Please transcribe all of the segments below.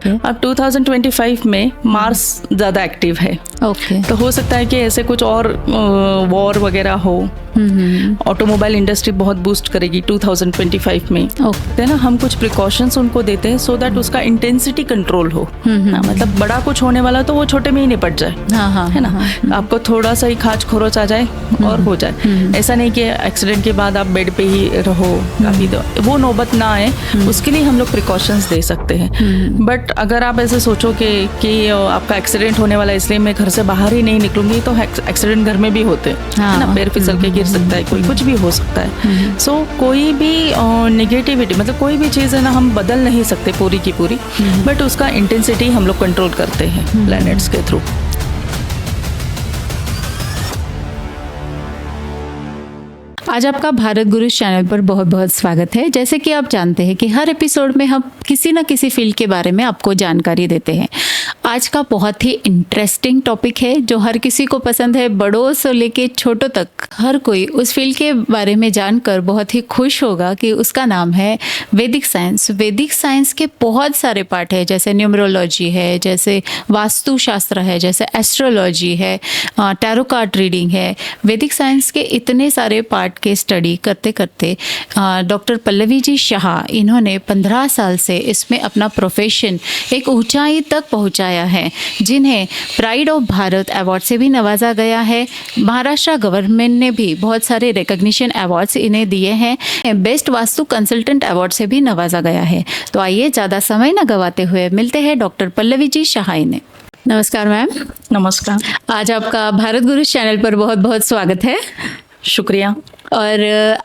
अब 2025 में मार्स ज़्यादा एक्टिव है। तो हो सकता है कि ऐसे कुछ और वॉर वगैरह हो, ऑटोमोबाइल इंडस्ट्री बहुत बूस्ट करेगी 2025 में, है ना। हम कुछ प्रिकॉशंस उनको देते हैं सो दैट उसका इंटेंसिटी कंट्रोल हो। मतलब बड़ा कुछ होने वाला तो वो छोटे में ही निपट जाए, है ना। आपको थोड़ा सा ही खाज खरोच आ जाए और हो जाए। ऐसा नहीं कि एक्सीडेंट के बाद आप बेड पे ही रहो, काफी वो नौबत ना आए, उसके लिए हम लोग प्रिकॉशंस दे सकते हैं। बट अगर आप ऐसे सोचो कि आपका एक्सीडेंट होने वाला है इसलिए मैं घर से बाहर ही नहीं निकलूंगी, तो एक्सीडेंट घर में भी होते हैं, है ना। पैर फिसल के गिर सकता है कोई, कुछ भी हो सकता है। सो कोई भी नेगेटिविटी, मतलब कोई भी चीज़ है ना, हम बदल नहीं सकते पूरी की पूरी, बट उसका इंटेंसिटी हम लोग कंट्रोल करते हैं प्लैनेट्स के थ्रू। आज आपका भारत गुरुज चैनल पर बहुत बहुत स्वागत है। जैसे कि आप जानते हैं कि हर एपिसोड में हम किसी न किसी फील्ड के बारे में आपको जानकारी देते हैं। आज का बहुत ही इंटरेस्टिंग टॉपिक है जो हर किसी को पसंद है, बड़ों से लेके छोटों तक हर कोई उस फील्ड के बारे में जानकर बहुत ही खुश होगा कि उसका नाम है वैदिक साइंस। वैदिक साइंस के बहुत सारे पार्ट है, जैसे न्यूमरोलॉजी है, जैसे वास्तुशास्त्र है, जैसे एस्ट्रोलॉजी है, टैरो कार्ड रीडिंग है। वैदिक साइंस के इतने सारे पार्ट के स्टडी करते करते डॉक्टर पल्लवी जी शाह, इन्होंने 15 साल से इसमें अपना प्रोफेशन एक ऊंचाई तक पहुंचाया है, जिन्हें प्राइड ऑफ भारत अवार्ड से भी नवाजा गया है। महाराष्ट्र गवर्नमेंट ने भी बहुत सारे रिकॉग्निशन अवार्ड्स इन्हें दिए हैं। बेस्ट वास्तु कंसल्टेंट अवार्ड से भी नवाजा गया है। तो आइए ज़्यादा समय न गवाते हुए मिलते हैं डॉक्टर पल्लवी जी शाह ने। नमस्कार मैम। नमस्कार। आज आपका भारत गुरुज चैनल पर बहुत बहुत स्वागत है। शुक्रिया। और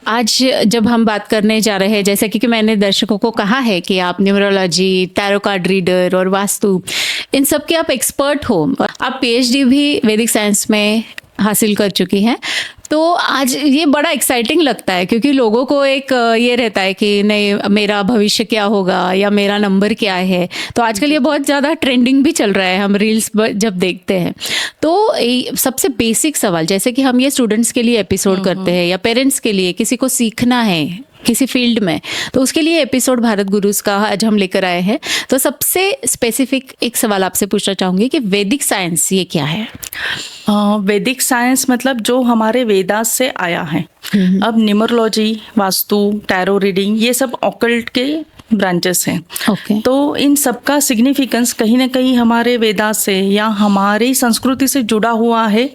आज जब हम बात करने जा रहे हैं, जैसे कि मैंने दर्शकों को कहा है कि आप न्यूमरोलॉजी, टैरो कार्ड रीडर और वास्तु, इन सब के आप एक्सपर्ट हो। आप पीएचडी भी वैदिक साइंस में हासिल कर चुकी हैं। तो आज ये बड़ा एक्साइटिंग लगता है क्योंकि लोगों को एक ये रहता है कि नहीं, मेरा भविष्य क्या होगा या मेरा नंबर क्या है। तो आजकल ये बहुत ज़्यादा ट्रेंडिंग भी चल रहा है, हम रील्स जब देखते हैं। तो सबसे बेसिक सवाल, जैसे कि हम ये स्टूडेंट्स के लिए एपिसोड करते हैं या पेरेंट्स के लिए, किसी को सीखना है किसी फील्ड में, तो उसके लिए एपिसोड भारत गुरुज का आज हम लेकर आए हैं। तो सबसे स्पेसिफिक एक सवाल आपसे पूछना चाहूँगी कि वैदिक साइंस ये क्या है? वैदिक साइंस मतलब जो हमारे वेदास से आया है। अब न्यूमरोलॉजी, वास्तु, टैरो रीडिंग, ये सब ऑकल्ट के ब्रांचेस हैं। तो इन सबका सिग्निफिकेंस कहीं ना कहीं हमारे वेदास से या हमारी संस्कृति से जुड़ा हुआ है,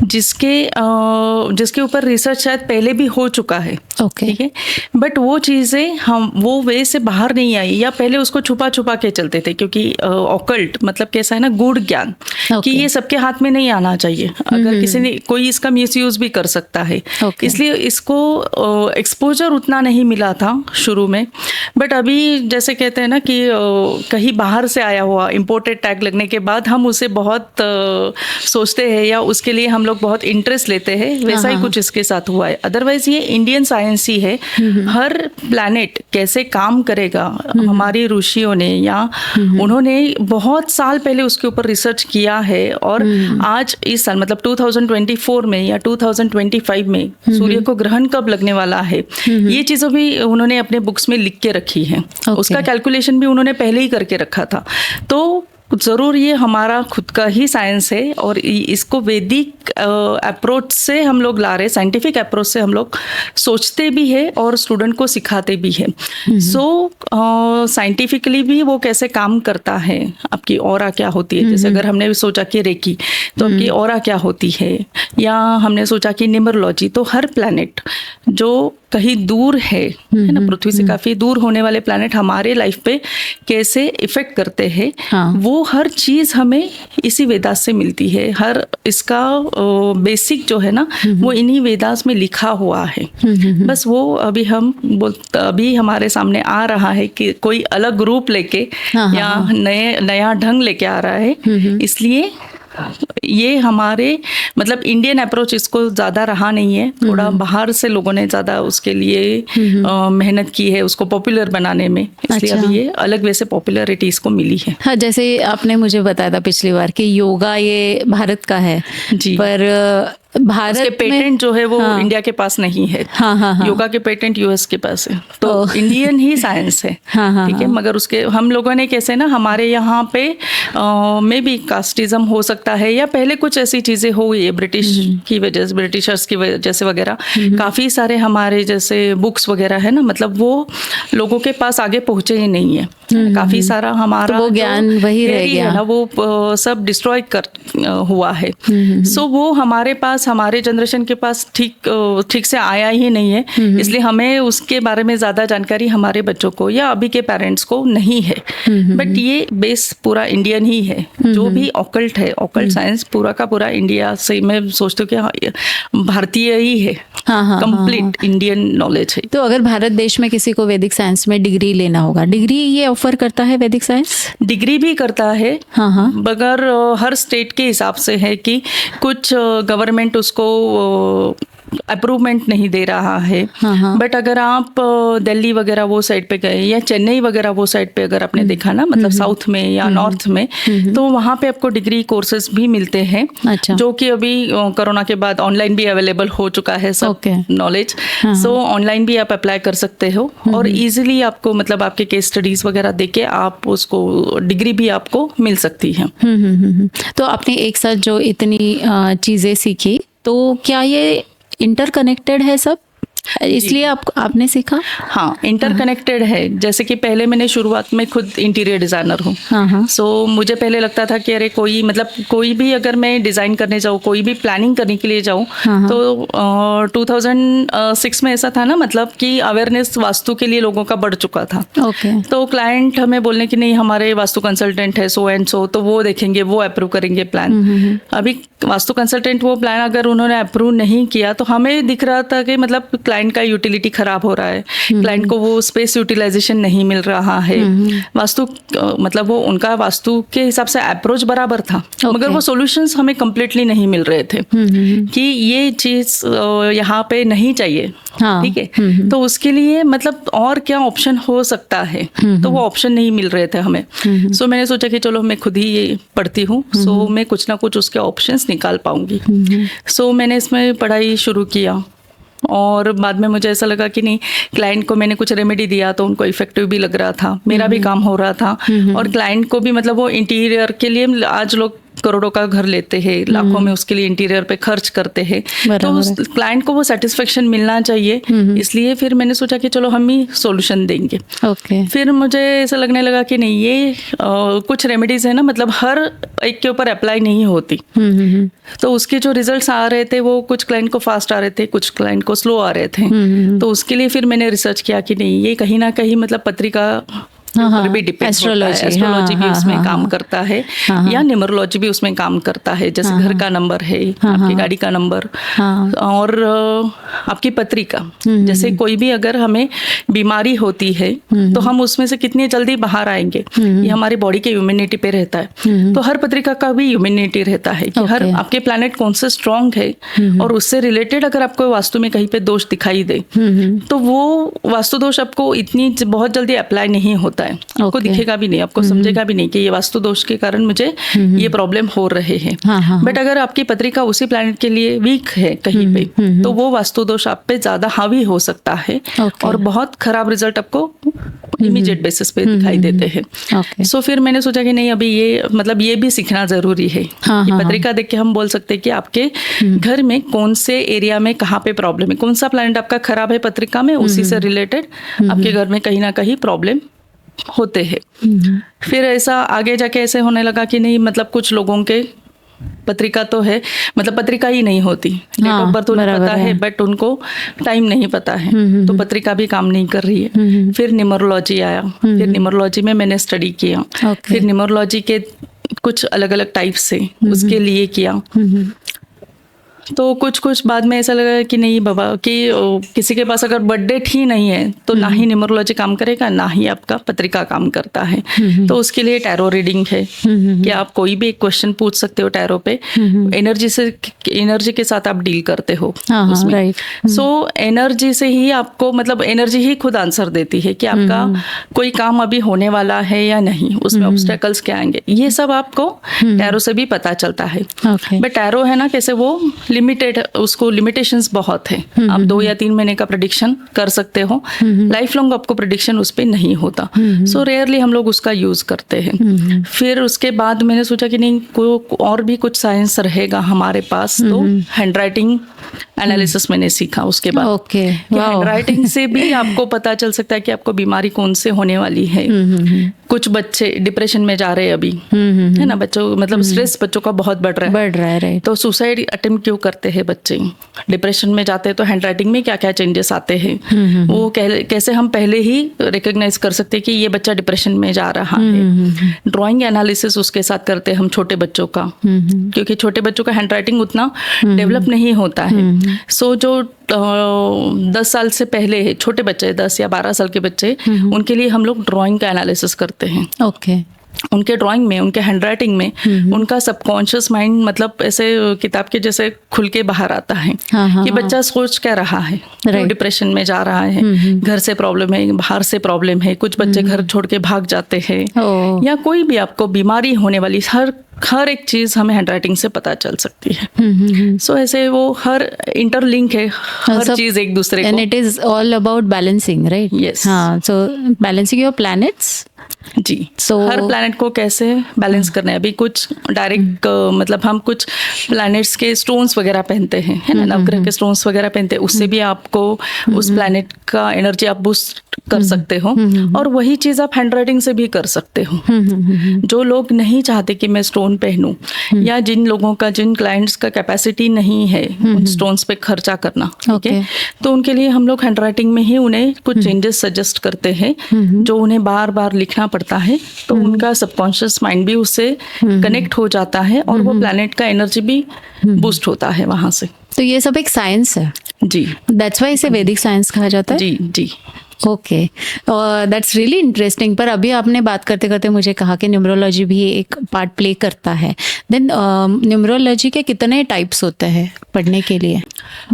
जिसके ऊपर रिसर्च शायद पहले भी हो चुका है। ठीक है, बट वो चीज़ें हम वो वे से बाहर नहीं आई, या पहले उसको छुपा छुपा के चलते थे, क्योंकि ऑकल्ट मतलब कैसा है ना, गूढ़ ज्ञान, कि ये सबके हाथ में नहीं आना चाहिए। अगर किसी ने कोई इसका मिसयूज भी कर सकता है, इसलिए इसको एक्सपोजर उतना नहीं मिला था शुरू में। बट अभी जैसे कहते हैं ना कि कहीं बाहर से आया हुआ इम्पोर्टेड टैग लगने के बाद हम उसे बहुत सोचते हैं या उसके लिए हम लोग बहुत इंटरेस्ट लेते हैं, वैसा ही कुछ इसके साथ हुआ है। अदरवाइज ये इंडियन साइंस ही है। हर प्लैनेट कैसे काम करेगा, हमारे ऋषियों ने या उन्होंने बहुत साल पहले उसके ऊपर रिसर्च किया है। और आज इस साल मतलब 2024 में या 2025 में सूर्य को ग्रहण कब लगने वाला है, ये चीज़ें भी उन्होंने अपने बुक्स में लिख के रखी है। उसका कैलकुलेशन भी उन्होंने पहले ही करके रखा था। तो ज़रूर ये हमारा खुद का ही साइंस है और इसको वैदिक अप्रोच से हम लोग ला रहे, साइंटिफिक अप्रोच से हम लोग सोचते भी है और स्टूडेंट को सिखाते भी है। सो साइंटिफिकली भी वो कैसे काम करता है, आपकी ऑरा क्या होती है। जैसे अगर हमने सोचा कि रेकी, तो आपकी ऑरा क्या होती है, या हमने सोचा कि न्यूमरोलॉजी, तो हर प्लैनेट जो कहीं दूर है ना, पृथ्वी से काफी दूर होने वाले प्लैनेट हमारे लाइफ पे कैसे इफेक्ट करते हैं, वो हर चीज हमें इसी वेदास से मिलती है। हर इसका बेसिक जो है ना, वो इन्हीं वेदास में लिखा हुआ है। बस वो अभी हमारे सामने आ रहा है कि कोई अलग रूप लेके या नया ढंग लेके आ रहा है, इसलिए ये हमारे मतलब इंडियन अप्रोच इसको ज़्यादा रहा नहीं है, थोड़ा बाहर से लोगों ने ज़्यादा उसके लिए मेहनत की है उसको पॉपुलर बनाने में, इसलिए अच्छा। अभी ये अलग वे से पॉपुलरिटी इसको मिली है। हाँ, जैसे आपने मुझे बताया था पिछली बार कि योगा ये भारत का है जी। पर भारत उसके पेटेंट जो है वो हाँ। इंडिया के पास नहीं है। हाँ। योगा के पेटेंट यूएस के पास है, तो इंडियन ही साइंस है। हाँ, ठीक है, मगर उसके हम लोगों ने कैसे ना हमारे यहाँ पे में भी कास्टिज्म हो सकता है या पहले कुछ ऐसी चीजें हुई है ब्रिटिश की वजह से, ब्रिटिशर्स की वजह से वगैरह, काफी सारे हमारे जैसे बुक्स वगैरह है ना, मतलब वो लोगों के पास आगे पहुंचे ही नहीं है। काफी सारा हमारा तो वो ज्ञान वही रह गया है ना, वो सब डिस्ट्रॉय हुआ है। सो वो हमारे पास, हमारे जनरेशन के पास ठीक से आया ही नहीं है, इसलिए हमें उसके बारे में ज़्यादा जानकारी हमारे बच्चों को या अभी के पेरेंट्स को नहीं है। बट ये बेस पूरा इंडियन ही है, जो भी ऑकल्ट है, ऑकल्ट साइंस पूरा का पूरा इंडिया से, मैं सोचती हूँ कि भारतीय ही है, कंप्लीट इंडियन नॉलेज है। तो अगर भारत देश में किसी को वैदिक साइंस में डिग्री लेना होगा, डिग्री ये ऑफर करता है वैदिक साइंस? डिग्री भी करता है, मगर हर स्टेट के हिसाब से है कि कुछ गवर्नमेंट उसको अप्रूवमेंट नहीं दे रहा है। बट अगर आप दिल्ली वगैरह वो साइड पे गए या चेन्नई वगैरह वो साइड पे अगर आपने देखा ना, मतलब साउथ में या नॉर्थ में, तो वहाँ पे आपको डिग्री कोर्सेज भी मिलते हैं। अच्छा। जो कि अभी कोरोना के बाद ऑनलाइन भी अवेलेबल हो चुका है सब नॉलेज। सो ऑनलाइन भी आप अप्लाई कर सकते हो और इजीली आपको मतलब आपके केस स्टडीज वगैरह देके आप उसको डिग्री भी आपको मिल सकती है। तो आपने एक साथ जो इतनी चीजें सीखी, तो क्या ये इंटरकनेक्टेड है सब, इसलिए आपने सीखा? हाँ, इंटरकनेक्टेड है। जैसे कि पहले मैंने शुरुआत में खुद इंटीरियर डिजाइनर हूँ, सो मुझे पहले लगता था कि अरे कोई भी अगर मैं डिजाइन करने जाऊँ, कोई भी प्लानिंग करने के लिए जाऊँ, तो 2006 में ऐसा था ना, मतलब कि अवेयरनेस वास्तु के लिए लोगों का बढ़ चुका था। तो क्लाइंट हमें बोलने की नहीं, हमारे वास्तु कंसल्टेंट है सो एंड सो, तो वो देखेंगे, वो अप्रूव करेंगे प्लान। अभी वास्तु कंसल्टेंट वो प्लान अगर उन्होंने अप्रूव नहीं किया तो हमें दिख रहा था कि मतलब क्लाइंट का यूटिलिटी खराब हो रहा है, क्लाइंट को वो स्पेस यूटिलाइजेशन नहीं मिल रहा है। वास्तु मतलब वो उनका वास्तु के हिसाब से अप्रोच बराबर था, मगर वो सॉल्यूशंस हमें कंप्लीटली नहीं मिल रहे थे कि ये चीज यहाँ पे नहीं चाहिए। ठीक है, तो उसके लिए मतलब और क्या ऑप्शन हो सकता है, तो वो ऑप्शन नहीं मिल रहे थे हमें। सो मैंने सोचा कि चलो मैं खुद ही ये पढ़ती हूँ, सो मैं कुछ ना कुछ उसके ऑप्शंस निकाल पाऊंगी। सो मैंने इसमें पढ़ाई शुरू किया और बाद में मुझे ऐसा लगा कि नहीं, क्लाइंट को मैंने कुछ रेमेडी दिया तो उनको इफेक्टिव भी लग रहा था, मेरा भी काम हो रहा था और क्लाइंट को भी, मतलब वो इंटीरियर के लिए आज लोग करोड़ों का घर लेते हैं, लाखों में उसके लिए इंटीरियर पे खर्च करते हैं, तो उस क्लाइंट को वो सेटिस्फेक्शन मिलना चाहिए। इसलिए फिर मैंने सोचा कि चलो हम ही सॉल्यूशन देंगे। फिर मुझे ऐसा लगने लगा कि नहीं, ये कुछ रेमेडीज है ना, मतलब हर एक के ऊपर अप्लाई नहीं होती। तो उसके जो रिजल्ट्स आ रहे थे वो कुछ क्लाइंट को फास्ट आ रहे थे, कुछ क्लाइंट को स्लो आ रहे थे। तो उसके लिए फिर मैंने रिसर्च किया कि नहीं, ये कहीं ना कहीं मतलब पत्रिका भी डिपेंड होता है, एस्ट्रोलॉजी भी उसमें काम करता है या न्यूमरोलॉजी भी उसमें काम करता है। जैसे घर का नंबर है, आपकी गाड़ी का नंबर और आपकी पत्रिका। जैसे कोई भी अगर हमें बीमारी होती है तो हम उसमें से कितनी जल्दी बाहर आएंगे, ये हमारी बॉडी के इम्यूनिटी पे रहता है। तो हर पत्रिका का भी इम्यूनिटी रहता है कि हर आपके प्लैनेट कौन से स्ट्रांग है और उससे रिलेटेड अगर आपको वास्तु में कहीं पे दोष दिखाई दे तो वो वास्तु दोष आपको इतनी बहुत जल्दी अप्लाई नहीं होता है, आपको दिखेगा भी नहीं, आपको समझेगा भी नहीं कि ये वास्तु दोष के कारण मुझे ये प्रॉब्लम हो रहे हैं। बट अगर आपकी पत्रिका उसी प्लैनेट के लिए वीक है कहीं पे, तो वो वास्तु दोष आप पे ज्यादा हावी हो सकता है और बहुत खराब रिजल्ट आपको इमीडिएट बेसिस पे दिखाई देते हैं। सो फिर मैंने सोचा कि नहीं, अभी ये मतलब ये भी सीखना जरूरी है कि पत्रिका देख के हम बोल सकते हैं कि आपके घर में कौन से एरिया में कहाँ पे प्रॉब्लम है, कौन सा प्लैनेट आपका खराब है पत्रिका में, उसी से रिलेटेड आपके घर में कहीं ना कहीं प्रॉब्लम होते हैं। फिर ऐसा आगे जाके ऐसे होने लगा कि नहीं, मतलब कुछ लोगों के पत्रिका तो है, मतलब पत्रिका ही नहीं होती, डेट ऑफ बर्थ उन्हें पता है बट उनको टाइम नहीं पता है, तो पत्रिका भी काम नहीं कर रही है। फिर न्यूमरोलॉजी आया, फिर न्यूमरोलॉजी में मैंने स्टडी किया, फिर न्यूमरोलॉजी के कुछ अलग अलग टाइप से उसके लिए किया। तो कुछ बाद में ऐसा लगा कि नहीं बाबा कि किसी के पास अगर बर्थ डेट ही नहीं है तो ना ही न्यूमरोलॉजी काम करेगा, ना ही आपका पत्रिका काम करता है। तो उसके लिए टैरो रीडिंग है कि आप कोई भी एक क्वेश्चन पूछ सकते हो टैरो पे, एनर्जी के साथ आप डील करते हो उसमें। सो एनर्जी से ही आपको मतलब एनर्जी ही खुद आंसर देती है कि आपका कोई काम अभी होने वाला है या नहीं, उसमें ऑब्स्टेकल्स क्या आएंगे, ये सब आपको टैरो से भी पता चलता है। बट टैरो है ना कैसे वो लिमिटेड, उसको लिमिटेशंस बहुत है। आप 2 या 3 महीने का प्रेडिक्शन कर सकते हो, लाइफ लॉन्ग आपको प्रेडिक्शन उस पर नहीं होता। सो रेयरली हम लोग उसका यूज करते हैं। फिर उसके बाद मैंने सोचा कि नहीं और भी कुछ साइंस रहेगा हमारे पास, तो हैंड राइटिंग एनालिसिस मैंने सीखा उसके बाद। हैंड राइटिंग से भी आपको पता चल सकता है कि आपको बीमारी कौन से होने वाली है। कुछ बच्चे डिप्रेशन में जा रहे हैं अभी, है ना, बच्चों मतलब स्ट्रेस बच्चों का बहुत बढ़ रहा है। तो सुसाइड अटेम्प्ट क्यों करते हैं बच्चे, डिप्रेशन में जाते हैं, तो हैंड राइटिंग में क्या क्या चेंजेस आते हैं वो कैसे हम पहले ही रिकॉग्नाइज कर सकते हैं कि ये बच्चा डिप्रेशन में जा रहा है। ड्राइंग एनालिसिस उसके साथ करते हैं हम छोटे बच्चों का, क्योंकि छोटे बच्चों का हैंड राइटिंग उतना डेवलप नहीं होता है। सो जो 10 साल से पहले है छोटे बच्चे, 10 या 12 साल के बच्चे, उनके लिए हम लोग ड्राइंग का एनालिसिस करते हैं। उनके ड्राइंग में, उनके हैंड राइटिंग में उनका सबकॉन्शियस माइंड मतलब ऐसे किताब के जैसे खुल के बाहर आता है कि बच्चा सोच क्या रहा है, डिप्रेशन में जा रहा है, घर से प्रॉब्लम है, बाहर से प्रॉब्लम है, कुछ बच्चे घर छोड़ के भाग जाते हैं, या कोई भी आपको बीमारी होने वाली हर एक चीज हमें हैंडराइटिंग से पता चल सकती है। सो ऐसे वो हर इंटरलिंक है, हर चीज एक दूसरे को। And it is all about balancing, right? Yes. हाँ, सो बैलेंसिंग योर प्लैनेट्स। जी, हर प्लैनेट को कैसे बैलेंस करना है। अभी कुछ डायरेक्ट मतलब हम कुछ प्लैनेट्स के स्टोन्स वगैरह पहनते हैं, है ना, नवग्रह के स्टोन्स वगैरह पहनते हैं, उससे भी आपको उस प्लैनेट का एनर्जी आप बूस्ट कर सकते हो। और वही चीज आप हैंडराइटिंग से भी कर सकते हो। जो लोग नहीं चाहते कि मैं स्टोन पहनूं, या जिन लोगों का, जिन क्लाइंट्स का कैपेसिटी नहीं है उन स्टोन्स पे खर्चा करना, ठीक है, तो उनके लिए हम लोग हैंडराइटिंग में ही उन्हें कुछ चेंजेस सजेस्ट करते हैं, जो उन्हें बार बार लिखना पड़ता है, तो उनका सबकॉन्शियस माइंड भी उससे कनेक्ट हो जाता है और वो प्लैनेट का एनर्जी भी बूस्ट होता है वहां से। तो ये सब एक साइंस है। जी, दैट्स व्हाई इसे वैदिक साइंस कहा जाता है। जी जी। Okay, that's really interesting. पर अभी आपने बात करते करते मुझे कहा कि न्यूमरोलॉजी भी एक पार्ट प्ले करता है। देन न्यूमरोलॉजी के कितने टाइप्स होते हैं पढ़ने के लिए?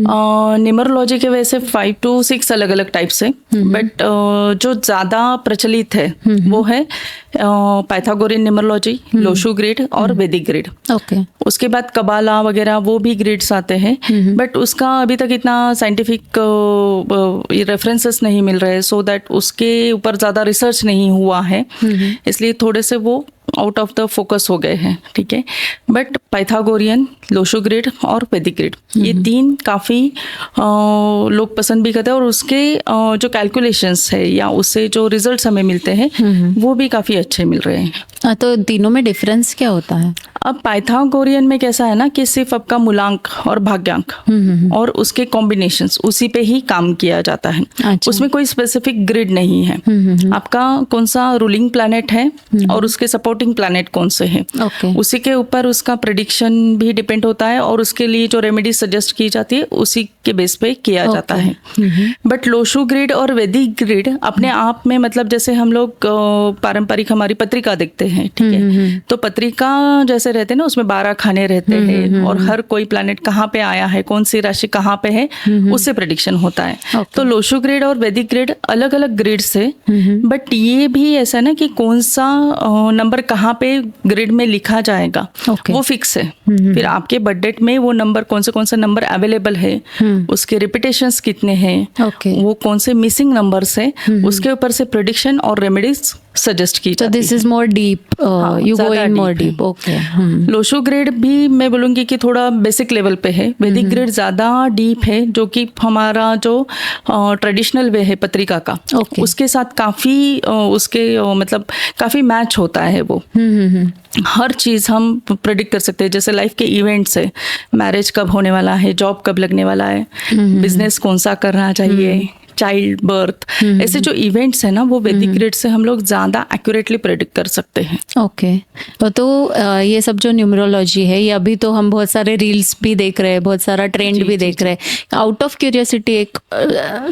न्यूमरोलॉजी के वैसे 5 to 6 अलग अलग टाइप्स है, बट जो ज़्यादा प्रचलित है वो है पाइथागोरियन न्यूमरोलॉजी, लोशू ग्रिड और वैदिक ग्रिड। ओके। उसके बाद कबाला वगैरह वो भी ग्रिड्स आते हैं, बट उसका अभी तक इतना साइंटिफिक रेफरेंसेस नहीं मिल रहे, सो दैट उसके ऊपर ज़्यादा रिसर्च नहीं हुआ है, इसलिए थोड़े से वो आउट ऑफ द फोकस हो गए हैं, ठीक है। बट पाइथागोरियन, लोशो ग्रिड और वैदिक ग्रिड, ये 3 काफ़ी लोग पसंद भी करते हैं, और उसके जो कैलकुलेशंस है या उससे जो रिजल्ट्स हमें मिलते हैं वो भी काफ़ी अच्छे मिल रहे हैं। तो तीनों में डिफरेंस क्या होता है? अब पाइथागोरियन में कैसा है ना कि सिर्फ आपका मूलांक और भाग्यांक और उसके कॉम्बिनेशंस उसी पे ही काम किया जाता है। अच्छा। उसमें कोई स्पेसिफिक ग्रिड नहीं है। आपका कौन सा रूलिंग प्लैनेट है और उसके सपोर्टिंग प्लैनेट कौन से हैं, उसी के ऊपर उसका प्रेडिक्शन भी डिपेंड होता है, और उसके लिए जो रेमेडी सजेस्ट की जाती है उसी के बेस पे किया जाता है। बट लोशु ग्रिड और वैदिक ग्रिड अपने आप में मतलब जैसे हम लोग पारंपरिक हमारी पत्रिका देखते हैं, ठीक है, तो पत्रिका जैसे रहते हैं ना, उसमें 12 खाने रहते हैं और हर कोई प्लैनेट कहाँ पे आया है, कौन सी राशि कहाँ पे है, उससे प्रेडिक्शन होता है। तो लोशु ग्रिड और वैदिक ग्रिड अलग अलग ग्रिड्स है, बट ये भी ऐसा है ना कि कौन सा नंबर कहाँ पे ग्रिड में लिखा जाएगा वो फिक्स है। फिर आपके बर्थ डेट में वो नंबर कौन से नंबर अवेलेबल है, उसके रिपीटेशंस कितने हैं, वो कौन से मिसिंग नंबर्स है, उसके ऊपर से प्रेडिक्शन और रेमेडीज सजेस्ट की जाती है। This is more deep, you go in more deep. Okay. Lo Shu grade भी मैं बोलूँगी कि थोड़ा बेसिक लेवल पे है, वैदिक ग्रेड ज़्यादा डीप है, जो कि हमारा जो ट्रेडिशनल वे है पत्रिका का, उसके साथ काफ़ी उसके मतलब काफ़ी मैच होता है वो। हर चीज़ हम प्रेडिक्ट कर सकते हैं, जैसे लाइफ के इवेंट्स है, मैरिज कब होने वाला है, जॉब कब लगने वाला है, बिजनेस कौन सा करना चाहिए, चाइल्ड बर्थ, ऐसे जो इवेंट्स हैं ना वो वैदिक ग्रिड से हम लोग ज़्यादा एक्यूरेटली प्रेडिक्ट कर सकते हैं। ओके तो ये सब जो न्यूमरोलॉजी है, ये अभी तो हम बहुत सारे रील्स भी देख रहे हैं, बहुत सारा ट्रेंड भी देख रहे हैं। आउट ऑफ क्यूरियोसिटी एक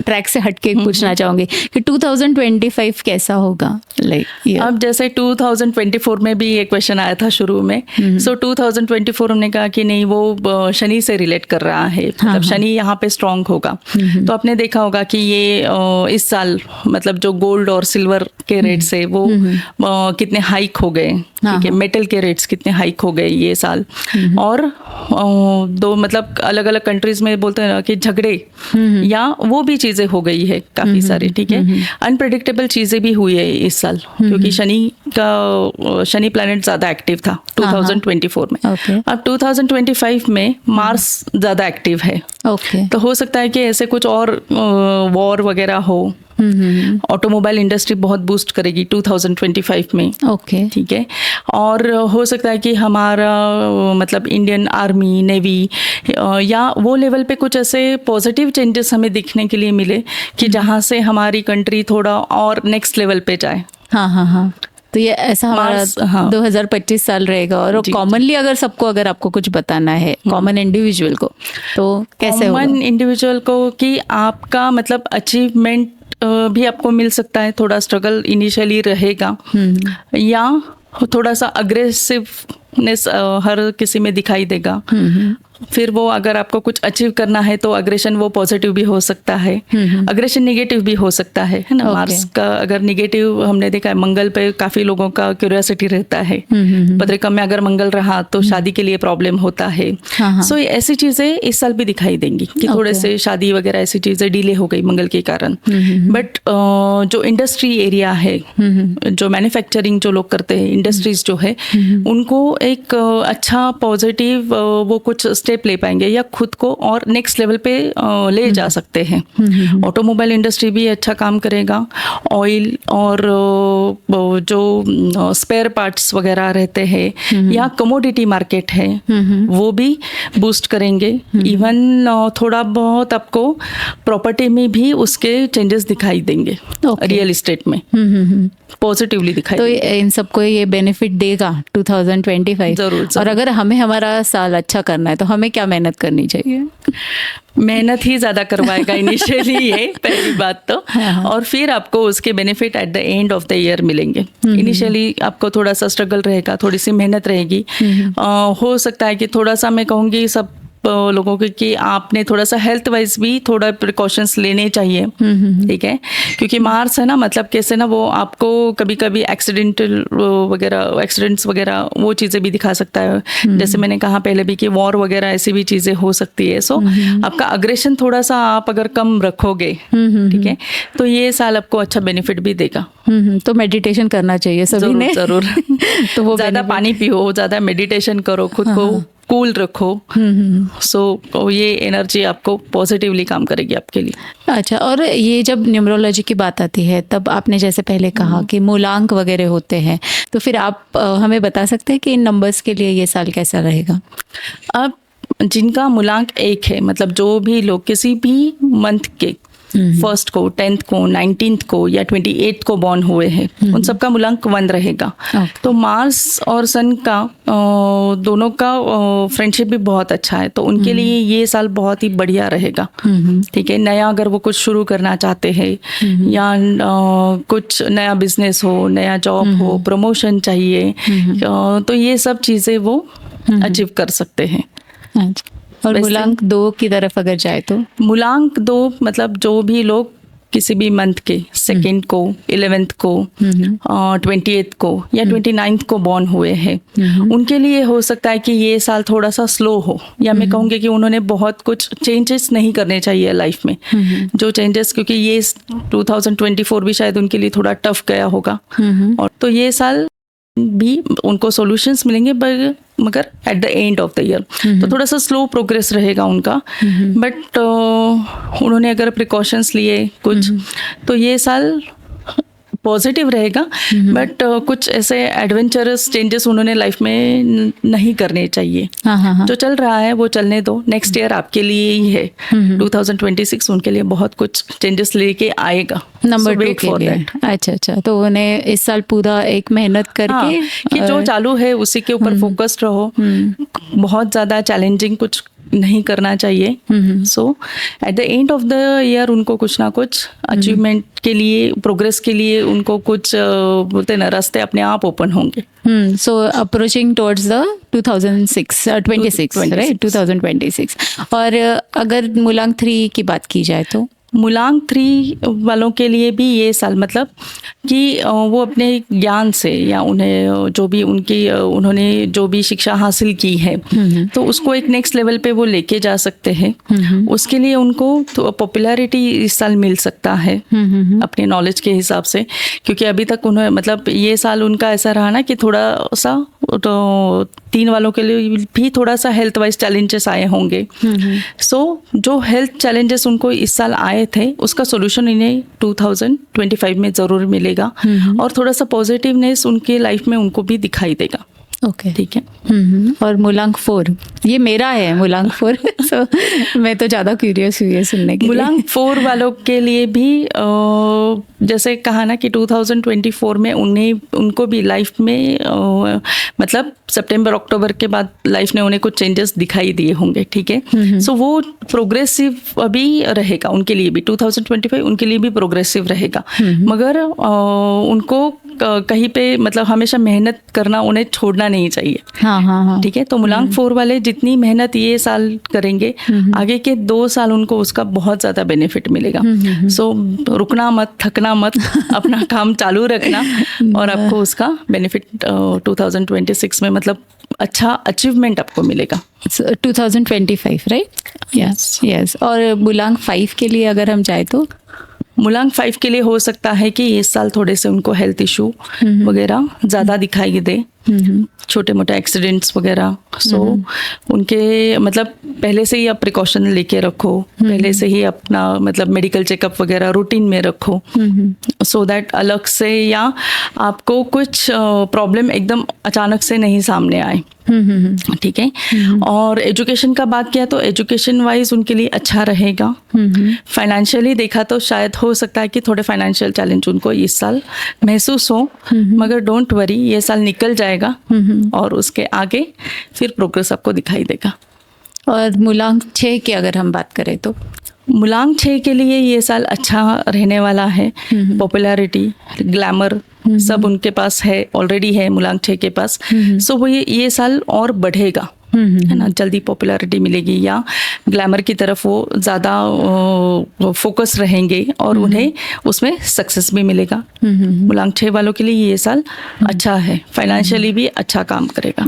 ट्रैक से हटके पूछना चाहूँगी कि 2025 कैसा होगा? अब जैसे 2024 में भी ये क्वेश्चन आया था शुरू में, सो 2024 हमने कहा कि नहीं वो शनि से रिलेट कर रहा है, मतलब शनि यहाँ पे स्ट्रांग होगा। तो आपने देखा होगा कि ये इस साल मतलब जो गोल्ड और सिल्वर के रेट्स है वो कितने हाइक हो गए, ठीक है, मेटल के रेट्स कितने हाइक हो गए ये साल। और दो मतलब अलग अलग कंट्रीज में बोलते हैं ना कि झगड़े या वो भी चीजें हो गई है काफी सारी, ठीक है, अनप्रेडिक्टेबल चीजें भी हुई है इस साल, क्योंकि शनि प्लैनेट ज्यादा एक्टिव था 2024 में। अब 2025 में मार्स ज्यादा एक्टिव है, तो हो सकता है कि ऐसे कुछ और वॉर वगैरह हो। ऑटोमोबाइल इंडस्ट्री बहुत बूस्ट करेगी 2025 में, ठीक है, और हो सकता है कि हमारा मतलब इंडियन आर्मी, नेवी या वो लेवल पे कुछ ऐसे पॉजिटिव चेंजेस हमें दिखने के लिए मिले कि जहाँ से हमारी कंट्री थोड़ा और नेक्स्ट लेवल पे जाए। हाँ, तो ये ऐसा हमारा 2025 साल रहेगा। और कॉमनली अगर आपको कुछ बताना है कॉमन इंडिविजुअल को, तो कैसे होगा? कॉमन इंडिविजुअल को कि आपका मतलब अचीवमेंट भी आपको मिल सकता है, थोड़ा स्ट्रगल इनिशियली रहेगा, या थोड़ा सा अग्रेसिवनेस हर किसी में दिखाई देगा। फिर वो अगर आपको कुछ अचीव करना है तो अग्रेशन वो पॉजिटिव भी हो सकता है, अग्रेशन निगेटिव भी हो सकता है ना। मार्स का अगर निगेटिव हमने देखा है, मंगल पे काफी लोगों का क्यूरियोसिटी रहता है, पत्रिका में अगर मंगल रहा तो शादी के लिए प्रॉब्लम होता है। सो ऐसी चीजें इस साल भी दिखाई देंगी कि थोड़े से शादी वगैरह ऐसी चीजें डिले हो गई मंगल के कारण। बट जो इंडस्ट्री एरिया है, जो मैन्युफैक्चरिंग जो लोग करते हैं, इंडस्ट्रीज जो है, उनको एक अच्छा पॉजिटिव वो कुछ स्टेप ले पाएंगे या खुद को और नेक्स्ट लेवल पे ले जा सकते हैं। ऑटोमोबाइल इंडस्ट्री भी अच्छा काम करेगा, ऑयल और जो स्पेयर पार्ट्स वगैरह रहते हैं या कमोडिटी मार्केट है वो भी बूस्ट करेंगे। इवन थोड़ा बहुत आपको प्रॉपर्टी में भी उसके चेंजेस दिखाई देंगे, रियल एस्टेट में पॉजिटिवली दिखाई तो इन सबको ये बेनिफिट देगा 2025 जरूर। और अगर हमें हमारा साल अच्छा करना है तो हमें क्या मेहनत करनी चाहिए? मेहनत ही ज्यादा करवाएगा इनिशियली ये पहली बात तो, और फिर आपको उसके benefit eight the end of the year मिलेंगे। इनिशियली आपको थोड़ा सा स्ट्रगल रहेगा, थोड़ी सी मेहनत रहेगी। हो सकता है कि थोड़ा सा मैं कहूँगी सब लोगों के कि आपने थोड़ा सा हेल्थ वाइज भी थोड़ा प्रिकॉशंस लेने चाहिए, ठीक है, क्योंकि मार्स है ना, मतलब कैसे ना वो आपको कभी कभी एक्सीडेंट्स वगैरह वो चीज़ें भी दिखा सकता है। जैसे मैंने कहा पहले भी कि वॉर वगैरह ऐसी भी चीज़ें हो सकती है। सो आपका अग्रेशन थोड़ा सा आप अगर कम रखोगे, ठीक है, तो ये साल आपको अच्छा बेनिफिट भी देगा। तो मेडिटेशन करना चाहिए सभी ने जरूर तो वो ज़्यादा पानी पियो, ज़्यादा मेडिटेशन करो, खुद को कूल रखो। सो ये एनर्जी आपको पॉजिटिवली काम करेगी आपके लिए। अच्छा, और ये जब न्यूमरोलॉजी की बात आती है तब आपने जैसे पहले कहा कि मूलांक वगैरह होते हैं, तो फिर आप हमें बता सकते हैं कि इन नंबर्स के लिए ये साल कैसा रहेगा? अब जिनका मूलांक 1 है, मतलब जो भी लोग किसी भी मंथ के 1st को, 10th को, 19th को या 28th को बॉर्न हुए हैं, उन सबका मूलांक 1 रहेगा। तो मार्स और सन का दोनों का फ्रेंडशिप भी बहुत अच्छा है, तो उनके लिए ये साल बहुत ही बढ़िया रहेगा, ठीक है। नया अगर वो कुछ शुरू करना चाहते हैं या कुछ नया बिजनेस हो, नया जॉब हो, प्रमोशन चाहिए, तो ये सब चीज़ें वो अचीव कर सकते हैं। और मूलांक 2 की तरफ अगर जाए तो मूलांक 2 मतलब जो भी लोग किसी भी मंथ के 2nd को, 11th को, 28th को या 29th को बॉर्न हुए हैं, उनके लिए हो सकता है कि ये साल थोड़ा सा स्लो हो, या मैं कहूँगी कि उन्होंने बहुत कुछ चेंजेस नहीं करने चाहिए लाइफ में। जो चेंजेस, क्योंकि ये 2024 भी शायद उनके लिए थोड़ा टफ गया होगा, और तो ये साल भी उनको सॉल्यूशंस मिलेंगे, मगर eight the end of the year तो थोड़ा सा स्लो प्रोग्रेस रहेगा उनका। बट उन्होंने अगर प्रिकॉशंस लिए कुछ, तो ये साल पॉजिटिव रहेगा, बट कुछ ऐसे एडवेंचरस चेंजेस उन्होंने लाइफ में नहीं करने चाहिए। जो चल रहा है वो चलने दो, नेक्स्ट ईयर आपके लिए ही है। 2026 उनके लिए बहुत कुछ चेंजेस लेके आएगा। नंबर 2 के लिए। अच्छा, तो उन्हें इस साल पूरा एक मेहनत करके कि जो चालू है उसी के ऊपर फोकस्ड रहो, बहुत ज़्यादा चैलेंजिंग कुछ नहीं करना चाहिए। So at the end of the year उनको कुछ ना कुछ अचीवमेंट के लिए, प्रोग्रेस के लिए उनको कुछ बोलते ना रास्ते अपने आप ओपन होंगे। सो अप्रोचिंग टुवर्ड्स द 2026 राइट, 2026। और अगर मुलांग 3 की बात की जाए तो मुलांग 3 वालों के लिए भी ये साल मतलब कि वो अपने ज्ञान से या उन्हें जो भी उन्होंने जो भी शिक्षा हासिल की है तो उसको एक नेक्स्ट लेवल पे वो लेके जा सकते हैं। उसके लिए उनको तो पॉपुलैरिटी इस साल मिल सकता है अपने नॉलेज के हिसाब से, क्योंकि अभी तक उन्हें मतलब ये साल उनका ऐसा रहा ना कि थोड़ा सा तो 3 वालों के लिए भी थोड़ा सा हेल्थ वाइज चैलेंजेस आए होंगे। सो जो हेल्थ चैलेंजेस उनको इस साल आए थे उसका सॉल्यूशन इन्हें 2025 में ज़रूर मिलेगा और थोड़ा सा पॉजिटिवनेस उनके लाइफ में उनको भी दिखाई देगा। ओके, ठीक है। और मुलांग 4 ये मेरा है, मुलांग 4 सो मैं तो ज़्यादा क्यूरियस हुई है सुनने के लिए। मुलांग 4 वालों के लिए भी जैसे कहा ना कि 2024 में उनको भी लाइफ में मतलब सितंबर अक्टूबर के बाद लाइफ ने उन्हें कुछ चेंजेस दिखाई दिए होंगे। ठीक है। सो वो प्रोग्रेसिव अभी रहेगा उनके लिए भी, 2025 उनके लिए भी प्रोग्रेसिव रहेगा, मगर उनको कहीं पे मतलब हमेशा मेहनत करना उन्हें छोड़ना नहीं चाहिए। हाँ। ठीक है। तो मुलांग 4 वाले जितनी मेहनत ये साल करेंगे आगे के 2 साल उनको उसका बहुत ज़्यादा बेनिफिट मिलेगा। सो रुकना मत, थकना मत, अपना काम चालू रखना और आपको उसका बेनिफिट 2026 में मतलब अच्छा अचीवमेंट आपको मिलेगा। 2025 राइट? यस। और मुलांग 5 के लिए अगर हम जाए तो मुलांग 5 के लिए हो सकता है कि इस साल थोड़े से उनको हेल्थ इशू वगैरह ज़्यादा दिखाई दे, छोटे मोटे एक्सीडेंट्स वगैरह। सो उनके मतलब पहले से ही आप प्रिकॉशन लेके रखो, पहले से ही अपना मतलब मेडिकल चेकअप वगैरह रूटीन में रखो, सो दैट अलग से या आपको कुछ प्रॉब्लम एकदम अचानक से नहीं सामने आए। ठीक है। और एजुकेशन का बात किया तो एजुकेशन वाइज उनके लिए अच्छा रहेगा। फाइनेंशियली देखा तो शायद हो सकता है कि थोड़े फाइनेंशियल चैलेंज उनको इस साल महसूस हो, मगर डोंट वरी, ये साल निकल जाएगा और उसके आगे फिर प्रोग्रेस आपको दिखाई देगा। और मुलांग 6 की अगर हम बात करें तो मुलांग 6 के लिए ये साल अच्छा रहने वाला है। पॉपुलैरिटी, ग्लैमर सब उनके पास है, ऑलरेडी है मुलांग 6 के पास। सो वो ये साल और बढ़ेगा, है ना, जल्दी पॉपुलैरिटी मिलेगी या ग्लैमर की तरफ वो ज़्यादा फोकस रहेंगे और उन्हें उसमें सक्सेस भी मिलेगा। मुलांग 6 वालों के लिए ये साल अच्छा है, फाइनेंशियली भी अच्छा काम करेगा।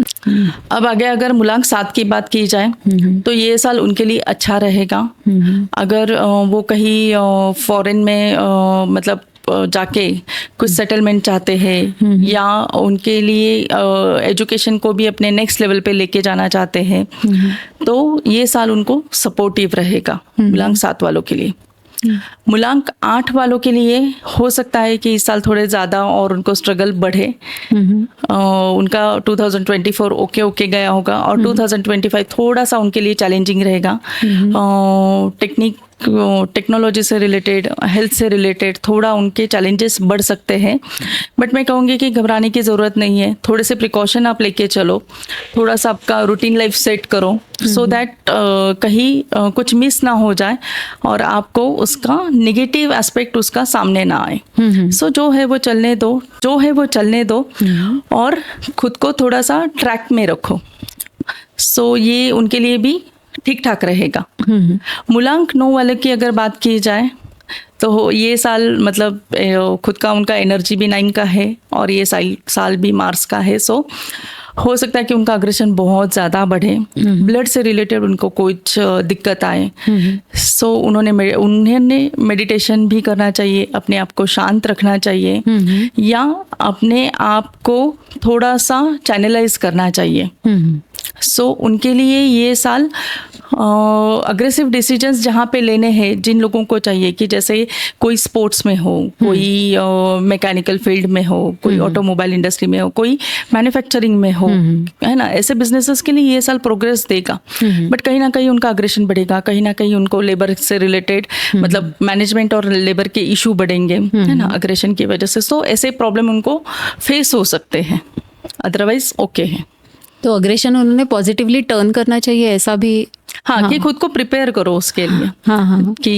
अब आगे अगर मुलांग 7 की बात की जाए तो ये साल उनके लिए अच्छा रहेगा। अगर वो कहीं फॉरेन में मतलब जाके कुछ सेटलमेंट चाहते हैं या उनके लिए एजुकेशन को भी अपने नेक्स्ट लेवल पे लेके जाना चाहते हैं तो ये साल उनको सपोर्टिव रहेगा मुलांग 7 वालों के लिए। मुलांग 8 वालों के लिए हो सकता है कि इस साल थोड़े ज़्यादा और उनको स्ट्रगल बढ़े। उनका 2024 ओके गया होगा और 2025 थोड़ा सा उनके लिए चैलेंजिंग रहेगा। टेक्नोलॉजी से रिलेटेड, हेल्थ से रिलेटेड थोड़ा उनके चैलेंजेस बढ़ सकते हैं, बट मैं कहूँगी कि घबराने की ज़रूरत नहीं है। थोड़े से प्रिकॉशन आप लेके चलो, थोड़ा सा आपका रूटीन लाइफ सेट करो सो दैट कहीं कुछ मिस ना हो जाए और आपको उसका नेगेटिव एस्पेक्ट उसका सामने ना आए। सो जो है वो चलने दो और खुद को थोड़ा सा ट्रैक में रखो। सो ये उनके लिए भी ठीक ठाक रहेगा। मुलांग 9 वाले की अगर बात की जाए तो ये साल मतलब खुद का उनका एनर्जी भी 9 का है और ये साल भी मार्स का है। सो हो सकता है कि उनका अग्रेशन बहुत ज़्यादा बढ़े, ब्लड से रिलेटेड उनको कुछ दिक्कत आए। सो उन्हें मेडिटेशन भी करना चाहिए, अपने आप को शांत रखना चाहिए या अपने आप को थोड़ा सा चैनलाइज करना चाहिए। सो उनके लिए ये साल अग्रेसिव डिसीजंस जहाँ पे लेने हैं, जिन लोगों को चाहिए कि जैसे कोई स्पोर्ट्स में हो, कोई मैकेनिकल फील्ड में हो, कोई ऑटोमोबाइल इंडस्ट्री में हो, कोई मैन्युफैक्चरिंग में हो, है ना, ऐसे बिजनेसेस के लिए ये साल प्रोग्रेस देगा। बट कहीं ना कहीं उनका अग्रेशन बढ़ेगा, कहीं ना कहीं उनको लेबर से रिलेटेड मतलब मैनेजमेंट और लेबर के इशू बढ़ेंगे, है ना, अग्रेशन की वजह से। सो ऐसे प्रॉब्लम उनको फेस हो सकते हैं, अदरवाइज ओके है। तो अग्रेशन उन्होंने पॉजिटिवली टर्न करना चाहिए, ऐसा भी? हाँ, कि खुद को प्रिपेयर करो उसके लिए। हाँ। कि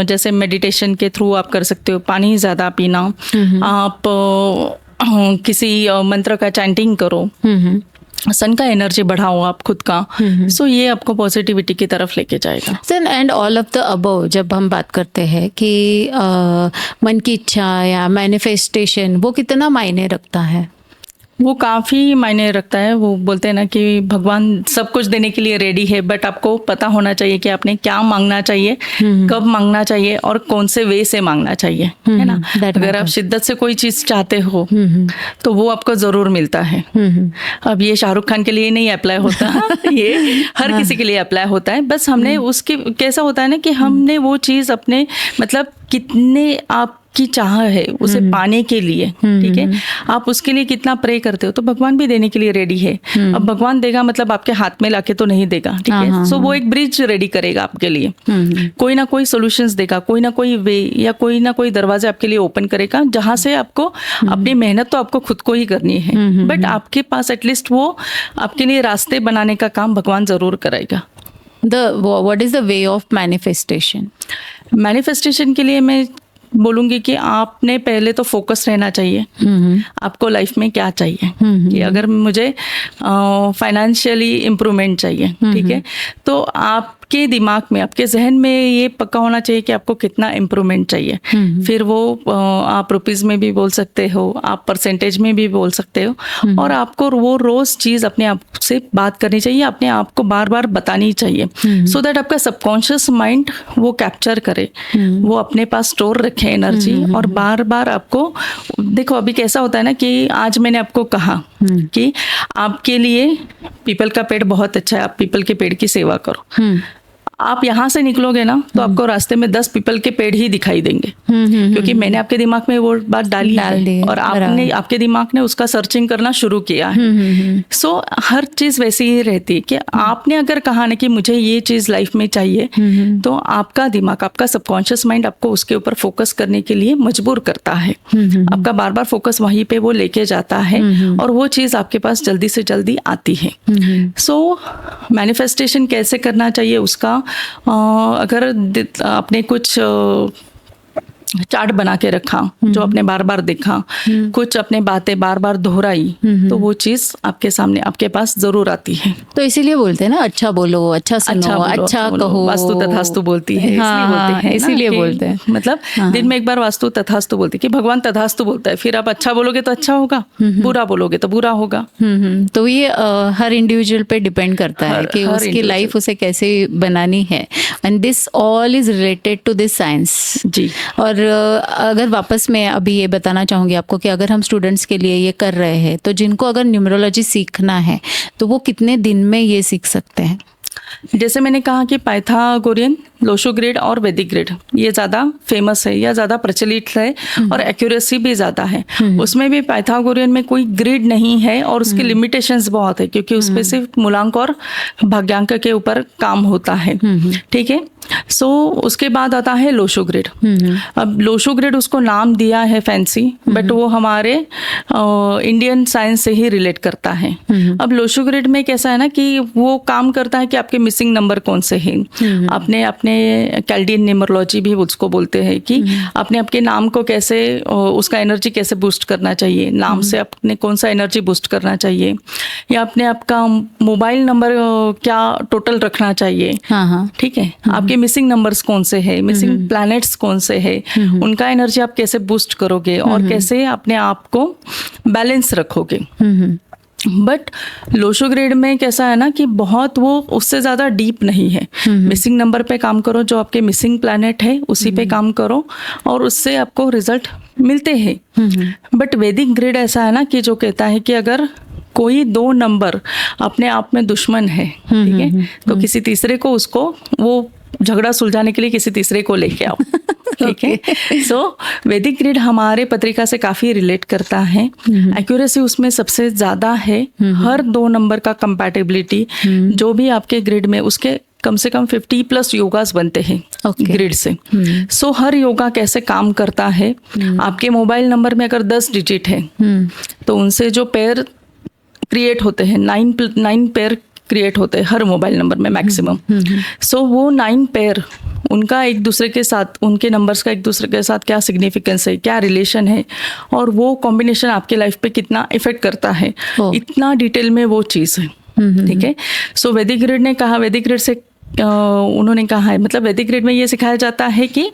जैसे मेडिटेशन के थ्रू आप कर सकते हो, पानी ज़्यादा पीना, आप किसी मंत्र का चैंटिंग करो, सन का एनर्जी बढ़ाओ आप खुद का। सो ये आपको पॉजिटिविटी की तरफ लेके जाएगा। Sir, and all of the above जब हम बात करते हैं कि मन की इच्छा या मैनिफेस्टेशन, वो कितना मायने रखता है? वो काफ़ी मायने रखता है। वो बोलते हैं ना कि भगवान सब कुछ देने के लिए रेडी है, बट आपको पता होना चाहिए कि आपने क्या मांगना चाहिए, कब मांगना चाहिए और कौन से वे से मांगना चाहिए, है ना। अगर आप शिद्दत से कोई चीज़ चाहते हो तो वो आपको ज़रूर मिलता है। अब ये शाहरुख खान के लिए नहीं अप्लाई होता, ये हर किसी के लिए अप्लाई होता है। बस हमने उसके कैसा होता है ना कि हमने वो चीज़ अपने मतलब कितने आपकी चाह है उसे पाने के लिए, ठीक है, आप उसके लिए कितना प्रे करते हो, तो भगवान भी देने के लिए रेडी है। अब भगवान देगा मतलब आपके हाथ में लाके तो नहीं देगा, ठीक है। सो वो एक ब्रिज रेडी करेगा आपके लिए, कोई ना कोई सॉल्यूशंस देगा, कोई ना कोई वे या कोई ना कोई दरवाजे आपके लिए ओपन करेगा, जहां से आपको अपनी मेहनत तो आपको खुद को ही करनी है, बट आपके पास एटलीस्ट वो आपके लिए रास्ते बनाने का काम भगवान जरूर करेगा। What is the way of manifestation? Manifestation के लिए मैं बोलूँगी कि आपने पहले तो फोकस रहना चाहिए, आपको लाइफ में क्या चाहिए। कि अगर मुझे फाइनेंशियली इम्प्रूवमेंट चाहिए, ठीक है, तो आपके दिमाग में, आपके जहन में ये पक्का होना चाहिए कि आपको कितना इम्प्रूवमेंट चाहिए। फिर वो आप रुपीज़ में भी बोल सकते हो, आप परसेंटेज में भी बोल सकते हो, और आपको वो रोज़ चीज़ अपने आप से बात करनी चाहिए, अपने आप को बार बार बतानी चाहिए, सो दैट आपका सबकॉन्शियस माइंड वो कैप्चर करे, वो अपने पास स्टोर रखे एनर्जी, और बार बार आपको देखो। अभी कैसा होता है ना कि आज मैंने आपको कहा कि आपके लिए पीपल का पेड़ बहुत अच्छा है, आप पीपल के पेड़ की सेवा करो। आप यहाँ से निकलोगे ना तो आपको रास्ते में 10 पीपल के पेड़ ही दिखाई देंगे, क्योंकि मैंने आपके दिमाग में वो बात डाली है और आपने आपके दिमाग ने उसका सर्चिंग करना शुरू किया है। सो हर चीज़ वैसी ही रहती है कि आपने अगर कहा ना कि मुझे ये चीज़ लाइफ में चाहिए, तो आपका दिमाग, आपका सबकॉन्शियस माइंड आपको उसके ऊपर फोकस करने के लिए मजबूर करता है। आपका बार बार फोकस वहीं पे वो लेके जाता है और वो चीज़ आपके पास जल्दी से जल्दी आती है। सो मैनिफेस्टेशन कैसे करना चाहिए उसका अगर आपने कुछ चार्ट बना के रखा, जो आपने बार बार देखा, कुछ अपने बातें बार बार दोहराई, तो वो चीज आपके सामने, आपके पास जरूर आती है। तो इसीलिए बोलते हैं ना, अच्छा बोलो, अच्छा सुनो, अच्छा कहो, वास्तु तथास्तु बोलती है, इसीलिए बोलते हैं। मतलब दिन में एक बार वास्तु तथास्तु बोलती है कि भगवान तथास्तु बोलता है, फिर आप अच्छा बोलोगे तो अच्छा होगा, बुरा बोलोगे तो बुरा होगा। तो ये हर इंडिविजुअल पे डिपेंड करता है कि उसकी लाइफ उसे कैसे बनानी है, and this all is related to this science जी। और अगर वापस मैं अभी ये बताना चाहूँगी आपको कि अगर हम स्टूडेंट्स के लिए ये कर रहे हैं, तो जिनको अगर न्यूमरोलॉजी सीखना है तो वो कितने दिन में ये सीख सकते हैं? जैसे मैंने कहा कि पाइथागोरियन, लोशो ग्रिड और वैदिक ग्रिड ये ज़्यादा फेमस है या ज़्यादा प्रचलित है और एक्यूरेसी भी ज़्यादा है। उसमें भी पाइथागोरियन में कोई ग्रिड नहीं है और उसके लिमिटेशंस बहुत है, क्योंकि उस पर सिर्फ मूलांक और भाग्यांक के ऊपर काम होता है, ठीक है। सो उसके बाद आता है लोशो ग्रिड। अब लोशो ग्रिड उसको नाम दिया है फैंसी, बट वो हमारे इंडियन साइंस से ही रिलेट करता है। अब लोशो ग्रिड में कैसा है ना कि वो काम करता है कि आपके मिसिंग नंबर कौन से हैं। आपने अपने कैल्डियन न्यूमरोलॉजी भी उसको बोलते हैं कि आपने आपके नाम को कैसे, उसका एनर्जी कैसे बूस्ट करना चाहिए, नाम से आपने कौन सा एनर्जी बूस्ट करना चाहिए, या आपने आपका मोबाइल नंबर क्या टोटल रखना चाहिए, ठीक है। आपके मिसिंग नंबर्स कौन से हैं, मिसिंग प्लैनेट्स कौन से हैं, उनका एनर्जी आप कैसे बूस्ट करोगे और कैसे अपने आप को बैलेंस रखोगे। बट लोशो ग्रेड में कैसा है ना कि बहुत वो उससे ज़्यादा डीप नहीं है। मिसिंग नंबर पे काम करो, जो आपके मिसिंग प्लैनेट है उसी पे काम करो और उससे आपको रिजल्ट मिलते हैं। बट वैदिक ग्रिड ऐसा है ना कि जो कहता है कि अगर कोई 2 नंबर अपने आप में दुश्मन है, ठीक है, तो किसी तीसरे को उसको वो झगड़ा सुलझाने के लिए किसी तीसरे को लेके आओ, ठीक है। सो वैदिक ग्रिड हमारे पत्रिका से काफी रिलेट करता है। एक्यूरेसी उसमें सबसे ज्यादा है। हर 2 नंबर का कंपैटिबिलिटी जो भी आपके ग्रिड में, उसके कम से कम 50+ योगास बनते हैं ग्रिड से। सो हर योगा कैसे काम करता है, आपके मोबाइल नंबर में अगर 10 डिजिट है तो उनसे जो पेयर क्रिएट होते हैं, 9 पेयर क्रिएट होते हैं हर मोबाइल नंबर में मैक्सिमम। सो वो 9 पेयर, उनका एक दूसरे के साथ, उनके नंबर्स का एक दूसरे के साथ क्या सिग्निफिकेंस है, क्या रिलेशन है, और वो कॉम्बिनेशन आपके लाइफ पे कितना इफेक्ट करता है, इतना डिटेल में वो चीज़ है, ठीक है। सो वैदिक ग्रिड ने कहा, वैदिक ग्रिड से उन्होंने कहा है, मतलब वैदिक ग्रिड में ये सिखाया जाता है कि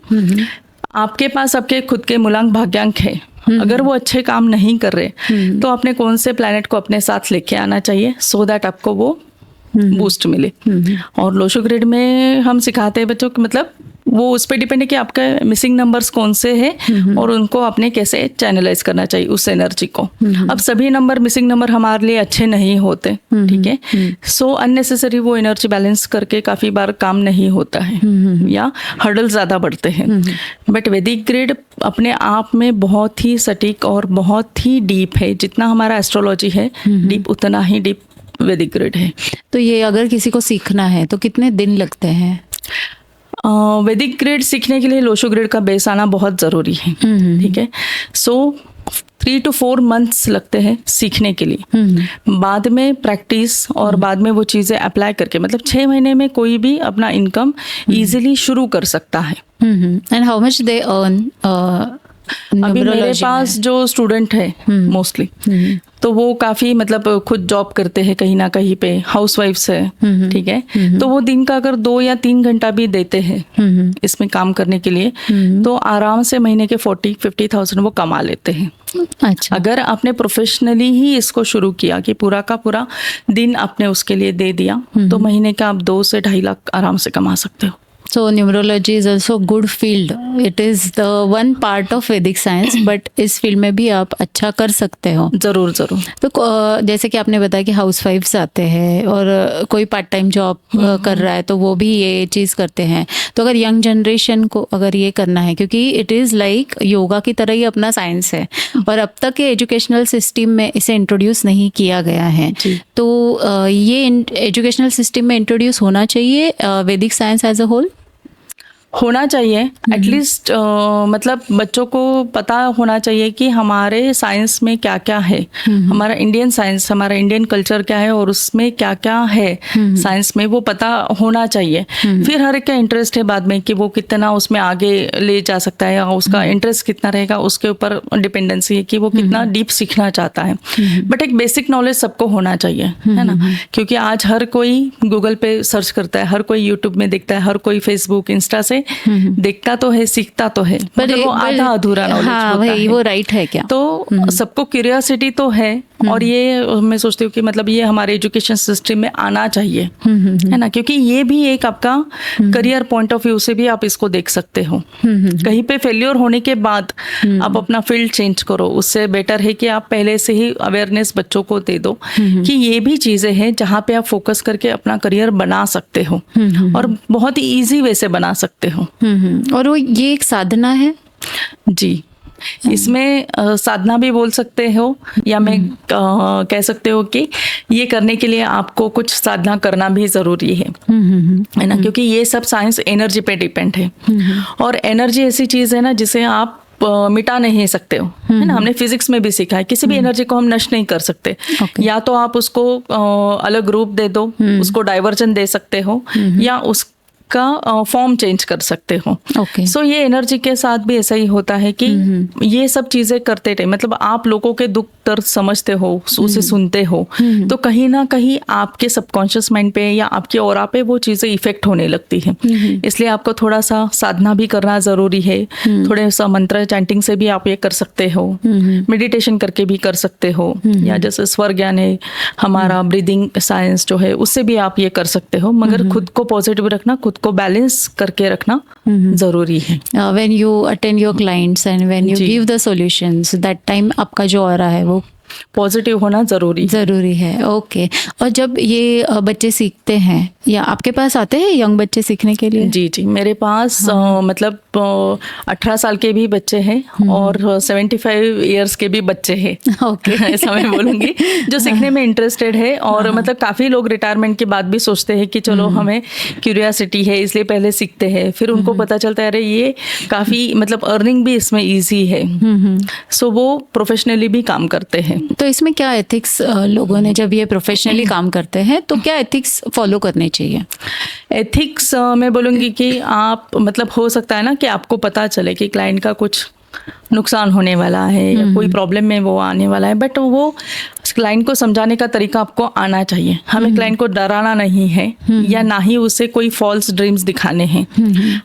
आपके पास आपके खुद के मूलांक भाग्यांक है, अगर वो अच्छे काम नहीं कर रहे तो आपने कौन से प्लैनेट को अपने साथ लेके आना चाहिए सो दैट आपको वो बूस्ट मिले। और लोशो ग्रिड में हम सिखाते हैं बच्चों को, मतलब वो उस पर डिपेंड है कि आपका मिसिंग नंबर्स कौन से हैं और उनको आपने कैसे चैनलाइज करना चाहिए उस एनर्जी को। अब सभी नंबर, मिसिंग नंबर हमारे लिए अच्छे नहीं होते, ठीक है। सो अननेसेसरी वो एनर्जी बैलेंस करके काफ़ी बार काम नहीं होता है या हर्डल ज़्यादा बढ़ते हैं। बट वैदिक ग्रिड अपने आप में बहुत ही सटीक और बहुत ही डीप है। जितना हमारा एस्ट्रोलॉजी है डीप, उतना ही डीप वैदिक ग्रिड है। तो ये अगर किसी को सीखना है तो कितने दिन लगते हैं? वैदिक ग्रिड सीखने के लिए लोशो ग्रिड का बेस आना बहुत ज़रूरी है, ठीक है। सो 3 to 4 months लगते हैं सीखने के लिए। बाद में प्रैक्टिस और बाद में वो चीज़ें अप्लाई करके, मतलब 6 महीने में कोई भी अपना इनकम इजीली शुरू कर सकता है। And how much they earn? अभी मेरे पास जो स्टूडेंट है मोस्टली, तो वो काफ़ी मतलब खुद जॉब करते हैं कहीं ना कहीं पे, हाउस वाइफ्स है, ठीक है। तो वो दिन का अगर 2 या 3 घंटा भी देते हैं इसमें काम करने के लिए, तो आराम से महीने के 40-50,000 वो कमा लेते हैं। अच्छा। अगर आपने प्रोफेशनली ही इसको शुरू किया कि पूरा का पूरा दिन आपने उसके लिए दे दिया, तो महीने का आप 2 से 2.5 लाख आराम से कमा सकते हो। So numerology is also good field. It is the one part of Vedic science, but इस फील्ड में भी आप अच्छा कर सकते हो। ज़रूर ज़रूर। तो जैसे कि आपने बताया कि हाउस वाइफ्स आते हैं और कोई पार्ट टाइम जॉब कर रहा है तो वो भी ये चीज़ करते हैं। तो अगर यंग जनरेशन को अगर ये करना है, क्योंकि इट इज़ लाइक योगा की तरह ही अपना साइंस है और अब तक के एजुकेशनल सिस्टम में इसे इंट्रोड्यूस नहीं किया गया है, तो ये एजुकेशनल सिस्टम में इंट्रोड्यूस होना चाहिए वैदिक साइंस एज अ होल? होना चाहिए एटलीस्ट, मतलब बच्चों को पता होना चाहिए कि हमारे साइंस में क्या क्या है, हमारा इंडियन साइंस, हमारा इंडियन कल्चर क्या है और उसमें क्या क्या है साइंस में, वो पता होना चाहिए। फिर हर एक का इंटरेस्ट है बाद में कि वो कितना उसमें आगे ले जा सकता है, उसका इंटरेस्ट कितना रहेगा उसके ऊपर डिपेंडेंसी है कि वो कितना डीप सीखना चाहता है। बट एक बेसिक नॉलेज सबको होना चाहिए, है ना, क्योंकि आज हर कोई गूगल पे सर्च करता है, हर कोई यूट्यूब में देखता है, हर कोई फेसबुक इंस्टा से देखता तो है, सीखता तो है, पर वो आधा अधूरा नॉलेज होता है। वो राइट है क्या? तो सबको क्यूरियोसिटी तो है और ये मैं सोचती हूँ कि मतलब ये हमारे एजुकेशन सिस्टम में आना चाहिए, है ना, क्योंकि ये भी एक आपका करियर पॉइंट ऑफ व्यू से भी आप इसको देख सकते हो। कहीं पे फेल्योर होने के बाद आप अपना फील्ड चेंज करो, उससे बेटर है कि आप पहले से ही अवेयरनेस बच्चों को दे दो कि ये भी चीजें हैं जहाँ पे आप फोकस करके अपना करियर बना सकते हो और बहुत ही ईजी वे से बना सकते हो। और वो ये एक साधना है जी, इसमें साधना भी बोल सकते हो या मैं कह सकते हो कि ये करने के लिए आपको कुछ साधना करना भी ज़रूरी है ना, क्योंकि ये सब साइंस एनर्जी पे डिपेंड है और एनर्जी ऐसी चीज़ है ना जिसे आप मिटा नहीं सकते हो, है ना। हमने फिजिक्स में भी सीखा है किसी भी एनर्जी को हम नष्ट नहीं कर सकते। या तो आप उसको अलग रूप दे दो, उसको डाइवर्जन दे सकते हो या उस का फॉर्म चेंज कर सकते हो। सो ये एनर्जी के साथ भी ऐसा ही होता है कि ये सब चीजें करते टाइम, मतलब आप लोगों के दुख दर्द समझते हो, उसे सुनते हो, तो कहीं ना कहीं आपके सबकॉन्शियस माइंड पे या आपके ऑरा पे वो चीजें इफेक्ट होने लगती है। इसलिए आपको थोड़ा सा साधना भी करना जरूरी है। थोड़े सा मंत्र चैंटिंग से भी आप ये कर सकते हो, मेडिटेशन करके भी कर सकते हो, या जैसे स्वर ज्ञान है हमारा, ब्रीदिंग साइंस जो है उससे भी आप ये कर सकते हो, मगर खुद को पॉजिटिव रखना, खुद को बैलेंस करके रखना जरूरी है। When you attend your clients and when you give the solutions, that time आपका जो ऑरा है वो पॉजिटिव होना ज़रूरी है। ओके। और जब ये बच्चे सीखते हैं या आपके पास आते हैं यंग बच्चे सीखने के लिए? जी, मेरे पास मतलब 18 साल के भी बच्चे हैं और 75 इयर्स के भी बच्चे हैं। ओके। ऐसा मैं बोलूँगी, जो सीखने में इंटरेस्टेड है। और मतलब काफ़ी लोग रिटायरमेंट के बाद भी सोचते हैं कि चलो हमें क्यूरियोसिटी है इसलिए पहले सीखते हैं, फिर उनको पता चलता है अरे ये काफ़ी मतलब अर्निंग भी इसमें ईजी है, सो वो प्रोफेशनली भी काम करते हैं। तो इसमें क्या एथिक्स लोगों ने जब ये प्रोफेशनली काम करते हैं तो क्या एथिक्स फॉलो करने चाहिए? एथिक्स मैं बोलूँगी कि आप मतलब हो सकता है ना कि आपको पता चले कि क्लाइंट का कुछ नुकसान होने वाला है या कोई प्रॉब्लम में वो आने वाला है, बट वो क्लाइंट को समझाने का तरीका आपको आना चाहिए। हमें क्लाइंट को डराना नहीं है या ना ही उसे कोई फॉल्स ड्रीम्स दिखाने हैं।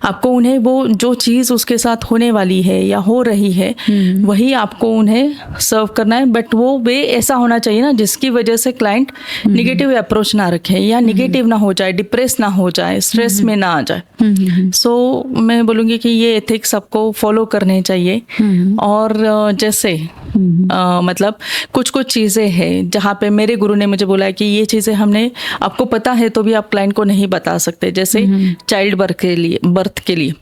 आपको उन्हें वो जो चीज़ उसके साथ होने वाली है या हो रही है वही आपको उन्हें सर्व करना है, बट वो वे ऐसा होना चाहिए ना जिसकी वजह से क्लाइंट निगेटिव अप्रोच ना रखे या निगेटिव ना हो जाए, डिप्रेस ना हो जाए, स्ट्रेस में ना आ जाए। सो मैं बोलूँगी कि ये एथिक्स आपको फॉलो करने चाहिए। और जैसे मतलब कुछ चीज़ें हैं जहाँ पे मेरे गुरु ने मुझे बोला है कि ये चीज़ें हमने आपको पता है तो भी आप क्लाइंट को नहीं बता सकते। जैसे चाइल्ड बर्थ के लिए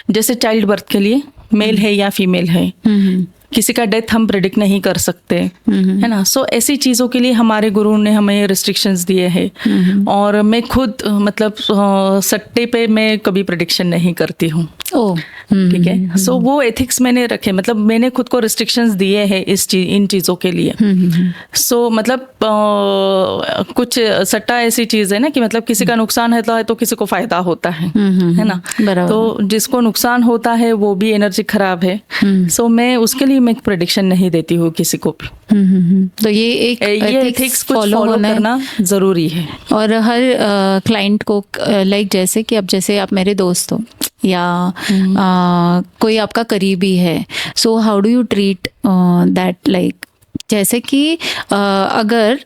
जैसे चाइल्ड बर्थ के लिए मेल है या फीमेल है, किसी का डेथ हम प्रेडिक्ट नहीं कर सकते, है ना। सो ऐसी चीज़ों के लिए हमारे गुरु ने हमें रिस्ट्रिक्शंस दिए हैं। और मैं खुद मतलब सट्टे पे मैं कभी प्रेडिक्शन नहीं करती हूँ। ठीक है। सो वो एथिक्स मैंने रखे, मतलब मैंने खुद को रिस्ट्रिक्शंस दिए हैं इन चीज़ों के लिए। सो मतलब कुछ सट्टा ऐसी चीज़ है ना कि मतलब किसी का नुकसान होता है तो किसी को फायदा होता है ना। तो जिसको नुकसान होता है वो भी एनर्जी खराब है। सो मैं उसके लिए मैं प्रेडिक्शन नहीं देती हूँ किसी को भी। तो ये एथिक्स फॉलो करना ज़रूरी है। और हर क्लाइंट को लाइक जैसे कि अब जैसे आप मेरे दोस्त हो या कोई आपका करीबी है, so how do you treat that, like जैसे कि अगर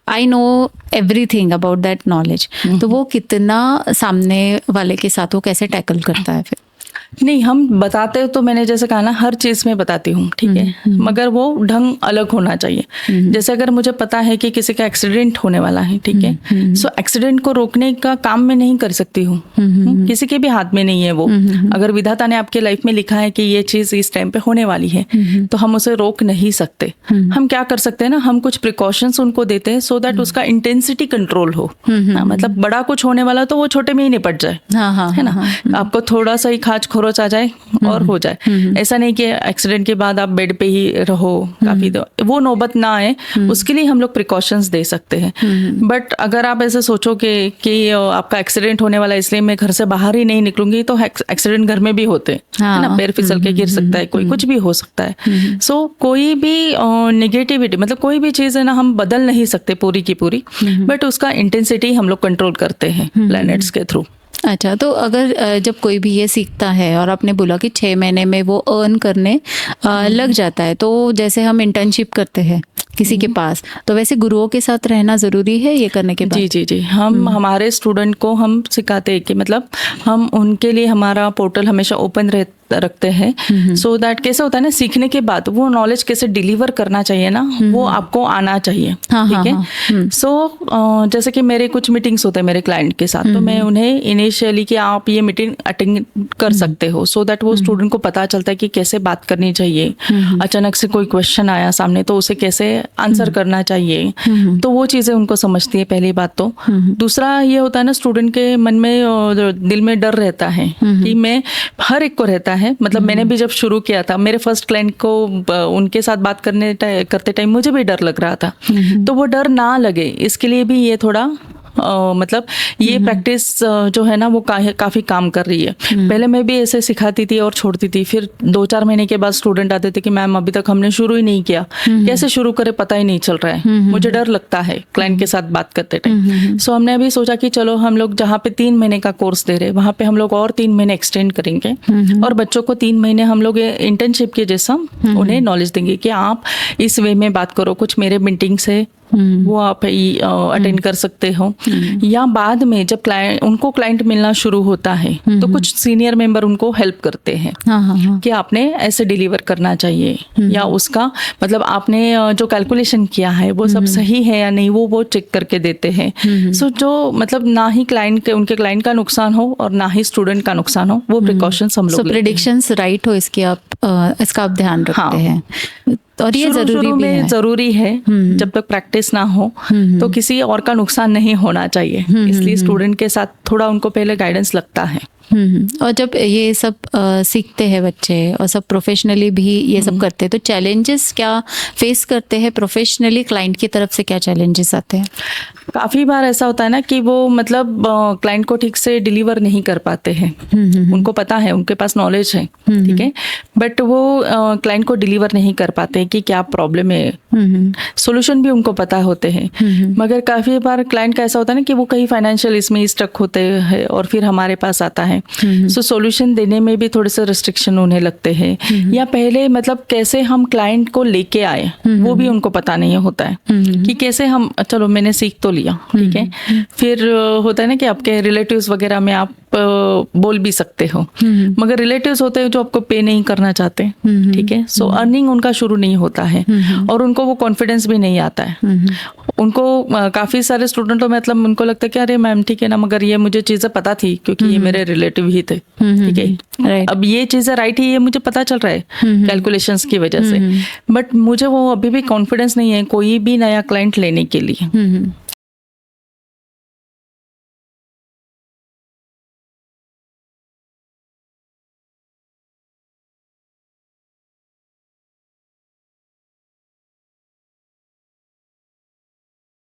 I know everything about that knowledge, तो वो कितना सामने वाले के साथ वो कैसे टैकल करता है? फिर नहीं, हम बताते तो मैंने जैसे कहा ना हर चीज़ में बताती हूँ, ठीक है, मगर वो ढंग अलग होना चाहिए। जैसे अगर मुझे पता है कि किसी का एक्सीडेंट होने वाला है, ठीक है, सो एक्सीडेंट को रोकने का काम मैं नहीं कर सकती हूँ, किसी के भी हाथ में नहीं है वो। अगर विधाता ने आपके लाइफ में लिखा है कि ये चीज़ इस टाइम पे होने वाली है तो हम उसे रोक नहीं सकते। हम क्या कर सकते हैं ना, हम कुछ प्रिकॉशंस उनको देते हैं सो दैट उसका इंटेंसिटी कंट्रोल हो। मतलब बड़ा कुछ होने वाला तो वो छोटे में ही निपट जाए, है ना। आपको थोड़ा सा ही खाज खरोच आ जाए और हो जाए, ऐसा नहीं कि एक्सीडेंट के बाद आप बेड पे ही रहो काफी, वो नौबत ना आए, उसके लिए हम लोग प्रिकॉशंस दे सकते हैं। बट अगर आप ऐसे सोचो कि आपका एक्सीडेंट होने वाला है इसलिए मैं घर से बाहर ही नहीं निकलूंगी, तो एक्सीडेंट घर में भी होते हैं, है ना, पैर फिसल के गिर सकता है कोई, कुछ भी हो सकता है। सो कोई भी निगेटिविटी, मतलब कोई भी चीज़ है ना, हम बदल नहीं सकते पूरी की पूरी, बट उसका इंटेंसिटी हम लोग कंट्रोल करते हैं प्लैनेट्स के थ्रू। अच्छा, तो अगर जब कोई भी ये सीखता है और आपने बोला कि 6 महीने में वो अर्न करने लग जाता है, तो जैसे हम इंटर्नशिप करते हैं किसी के पास, तो वैसे गुरुओं के साथ रहना ज़रूरी है ये करने के बाद? जी, हम हमारे स्टूडेंट को हम सिखाते हैं कि मतलब हम उनके लिए हमारा पोर्टल हमेशा ओपन रखते हैं, सो दैट कैसे होता है ना, सीखने के बाद वो नॉलेज कैसे डिलीवर करना चाहिए ना, वो आपको आना चाहिए। ठीक है। सो जैसे कि मेरे कुछ मीटिंग्स होते हैं मेरे क्लाइंट के साथ, तो मैं उन्हें इनिशियली कि आप ये मीटिंग अटेंड कर सकते हो, सो दैट वो स्टूडेंट को पता चलता है कि कैसे बात करनी चाहिए। अचानक से कोई क्वेश्चन आया सामने तो उसे कैसे आंसर करना चाहिए, तो वो चीज़ें उनको समझती है, पहली बात तो। दूसरा ये होता है ना, स्टूडेंट के मन में दिल में डर रहता है कि मैं, हर एक को रहता है, मतलब मैंने भी जब शुरू किया था मेरे फर्स्ट क्लाइंट को उनके साथ बात करते टाइम मुझे भी डर लग रहा था, तो वो डर ना लगे इसके लिए भी ये थोड़ा मतलब ये प्रैक्टिस जो है ना वो काफ़ी काम कर रही है। पहले मैं भी ऐसे सिखाती थी और छोड़ती थी, फिर 2-4 महीने के बाद स्टूडेंट आते थे कि मैम अभी तक हमने शुरू ही नहीं किया, कैसे शुरू करें पता ही नहीं चल रहा है, मुझे डर लगता है क्लाइंट के साथ बात करते टाइम। सो हमने अभी सोचा कि चलो हम लोग जहाँ पे 3 महीने का कोर्स दे रहे वहाँ पे हम लोग और 3 महीने एक्सटेंड करेंगे और बच्चों को 3 महीने हम लोग इंटर्नशिप के जैसा उन्हें नॉलेज देंगे कि आप इस वे में बात करो, कुछ मेरे मीटिंग से वो आप अटेंड कर सकते हो, या बाद में जब क्लाइंट मिलना शुरू होता है तो कुछ सीनियर मेंबर उनको हेल्प करते हैं कि आपने ऐसे डिलीवर करना चाहिए, या उसका मतलब आपने जो कैलकुलेशन किया है वो सब सही है या नहीं, वो चेक करके देते हैं। सो जो मतलब ना ही उनके क्लाइंट का नुकसान हो और ना ही स्टूडेंट का नुकसान हो, वो प्रिकॉशंस हम लोग लेते हैं। प्रेडिक्शंस राइट हो इसका आप ध्यान रखते हैं। और ये शुरू में जरूरी है, जब तक प्रैक्टिस ना हो तो किसी और का नुकसान नहीं होना चाहिए, इसलिए स्टूडेंट के साथ थोड़ा उनको पहले गाइडेंस लगता है। और जब ये सब सीखते हैं बच्चे और सब प्रोफेशनली भी ये सब करते हैं, तो चैलेंजेस क्या फेस करते हैं प्रोफेशनली? क्लाइंट की तरफ से क्या चैलेंजेस आते हैं? काफ़ी बार ऐसा होता है ना कि वो मतलब क्लाइंट को ठीक से डिलीवर नहीं कर पाते हैं। उनको पता है, उनके पास नॉलेज है, ठीक है, बट वो क्लाइंट को डिलीवर नहीं कर पाते कि क्या प्रॉब्लम है। सोल्यूशन भी उनको पता होते हैं, मगर काफ़ी बार क्लाइंट का ऐसा होता है ना कि वो कहीं फाइनेंशियल इसमें स्टक होते हैं और फिर हमारे पास आता है। सो सोल्यूशन देने में भी थोड़े से रिस्ट्रिक्शन होने लगते हैं, या पहले मतलब कैसे हम क्लाइंट को लेके आए वो भी उनको पता नहीं होता है कि कैसे हम, चलो मैंने सीख तो लिया, ठीक है, फिर होता है ना कि आपके रिलेटिव्स वगैरह में आप बोल भी सकते हो, मगर रिलेटिव्स होते हैं जो आपको पे नहीं करना चाहते, ठीक है। सो अर्निंग उनका शुरू नहीं होता है और उनको वो कॉन्फिडेंस भी नहीं आता है। उनको काफ़ी सारे स्टूडेंटों में मतलब उनको लगता है कि अरे मैम ठीक है ना, मगर ये मुझे चीज़ें पता थी क्योंकि ये मेरे रिलेटिव ही थे, ठीक है, अब ये चीज़ें राइट ही ये मुझे पता चल रहा है कैलकुलेशंस की वजह से, बट मुझे वो अभी भी कॉन्फिडेंस नहीं है कोई भी नया क्लाइंट लेने के लिए।